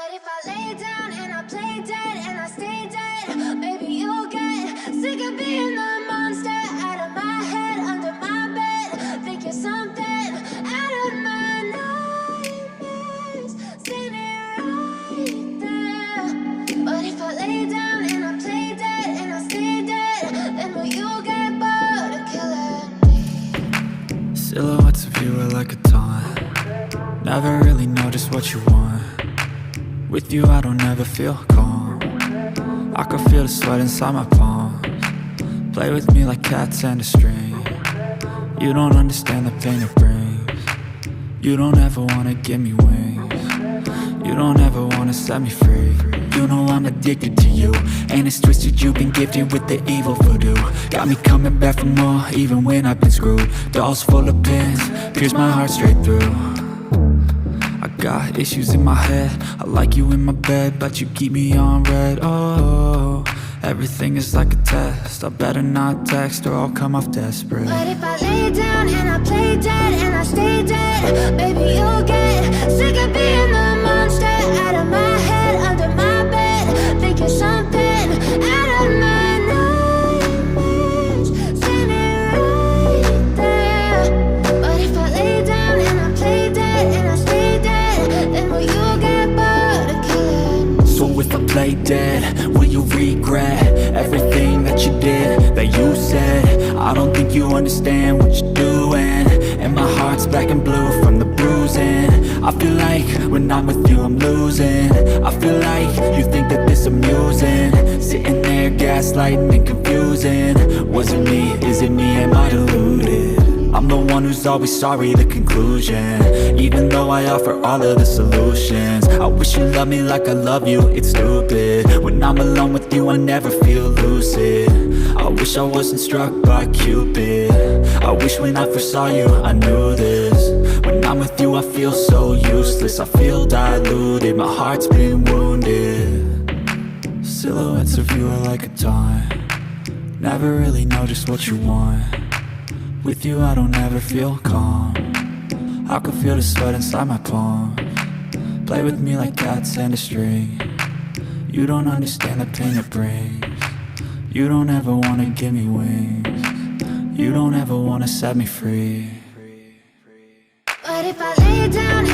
But if I lay down and I play dead and I stay dead, maybe you'll get sick of being the monster out of my head, under my bed. Think you're something out of my nightmares, standing right there. But if I lay down and I play dead and I stay dead, then will you get bored of killing me? Silhouettes of you are like a taunt. Never really know just what you want. With you I don't ever feel calm. I can feel the sweat inside my palms. Play with me like cats and a string. You don't understand the pain it brings. You don't ever wanna give me wings. You don't ever wanna set me free. You know I'm addicted to you, and it's twisted, you've been gifted with the evil voodoo. Got me coming back for more, even when I've been screwed. Dolls full of pins, pierce my heart straight through. I got issues in my head, I like you in my bed, but you keep me on red. Oh, everything is like a test, I better not text or I'll come off desperate. But if I lay down and I play dead and I stay dead, maybe you'll get sick of being the monster out of my head, under my bed. Think you're something out of my nightmares, standing right there. But if I lay down and I play dead and I stay dead, then will you get bored of killing me? So if I play dead, will you regret everything that you did, that you said? I don't think you understand what you're doing, and my heart's black and blue from the bruising. I feel like when I'm with you I'm losing. I feel like you think that this amusing, sitting there gaslighting and confusing. Was it me? Is it me? Am I deluded? I'm the one who's always sorry, the conclusion, even though I offer all of the solutions. I wish you loved me like I love you, it's stupid. When I'm alone with you I never feel lucid. I wish I wasn't struck by Cupid. I wish when I first saw you I knew this. When I'm with you I feel so useless, I feel diluted, my heart's been wounded. Silhouettes of you are like a taunt. Never really know just what you want. With you I don't ever feel calm. I can feel the sweat inside my palms. Play with me like cats and a string. You don't understand the pain it brings. You don't ever wanna give me wings. You don't ever wanna set me free. But if I lay down